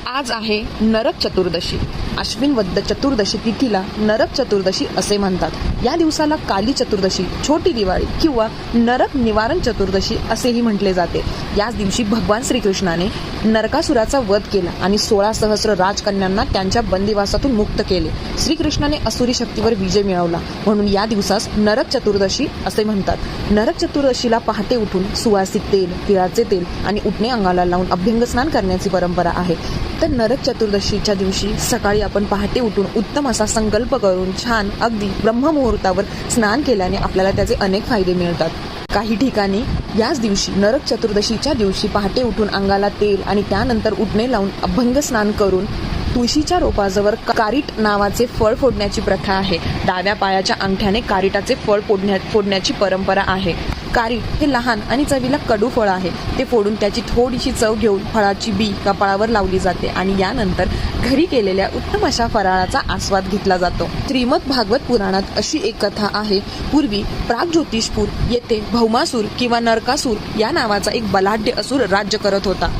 आज आहे नरक चतुर्दशी. अश्विन वद्य चतुर्दशी तिथीला नरक चतुर्दशी असे म्हणतात. या दिवसाला काली चतुर्दशी, छोटी दिवाळी किंवा नरक निवारण चतुर्दशी असेही म्हटले जाते. याच दिवशी भगवान श्रीकृष्णाने नरकासुराचा वध केला आणि 16 सहस्र राजकन्यांना त्यांच्या बंदिवासातून मुक्त केले. श्रीकृष्णाने असुरी शक्तीवर विजय मिळवला, म्हणून या दिवसास नरक चतुर्दशी असे म्हणतात. नरक चतुर्दशीला पहाटे उठून सुवासिक तेल, तिळाचे तेल आणि उटणे अंगाला लावून अभ्यंग स्नान करण्याची परंपरा आहे. तर नरक चतुर्दशीच्या दिवशी सकाळी आपण पहाटे उठून उत्तम असा संकल्प करून छान अगदी ब्रह्ममुहूर्तावर स्नान केल्याने आपल्याला त्याचे अनेक फायदे मिळतात. काही ठिकाणी याच दिवशी नरक चतुर्दशीच्या दिवशी पहाटे उठून अंगाला तेल आणि त्यानंतर उटणे लावून अभ्यंग स्नान करून तुळशीच्या रोपाजवळ कारीट नावाचे फळ फोडण्याची प्रथा आहे. डाव्या पायाच्या अंगठ्याने कारीटाचे फळ फोडण्याची परंपरा आहे. कारीट हे लहान आणि चवीला कडू फळ आहे. ते फोडून त्याची थोडीशी चव घेऊन फळाची बी कपाळावर लावली जाते आणि यानंतर घरी केलेल्या उत्तम अशा फराळाचा आस्वाद घेतला जातो. श्रीमद भागवत पुराणात अशी एक कथा आहे. पूर्वी प्रागज्योतिषपूर येथे भौमासूर किंवा नरकासूर या नावाचा एक बलाढ्य असुर राज्य करत होता.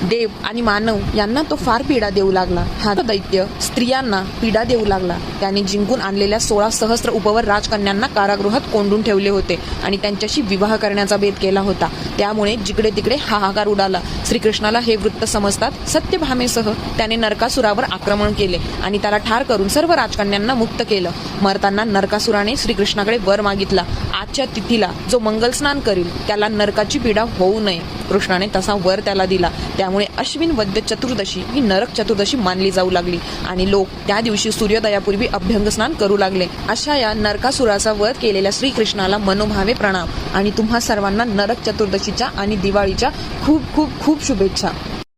देव आणि मानव यांना तो फार पीडा देऊ लागला. हा दैत्य स्त्रियांना पीडा देऊ लागला. त्याने जिंकून आणलेल्या 16 सहस्र उपवर राजकन्यांना कारागृहात कोंडून ठेवले होते आणि त्यांच्याशी विवाह करण्याचा बेत केला होता. त्यामुळे जिकडे तिकडे हाहाकार उडाला. श्रीकृष्णाला हे वृत्त समजतात सत्यभामेसह त्याने नरकासुरावर आक्रमण केले आणि त्याला ठार करून सर्व राजकन्यांना मुक्त केलं. मरताना नरकासुराने श्रीकृष्णाकडे वर मागितला. आजच्या तिथीला जो मंगल स्नान करील त्याला नरकाची पीडा होऊ नये. कृष्णाने तसा वर त्याला दिला. त्यामुळे अश्विन वद्य चतुर्दशी ही नरक चतुर्दशी मानली जाऊ लागली आणि लोक त्या दिवशी सूर्योदयापूर्वी अभ्यंग स्नान करू लागले. अशा या नरकासुराचा वध केलेल्या श्रीकृष्णाला मनोभावे प्रणाम आणि तुम्हा सर्वांना नरक चतुर्दशीच्या आणि दिवाळीच्या खूप खूप खूप शुभेच्छा.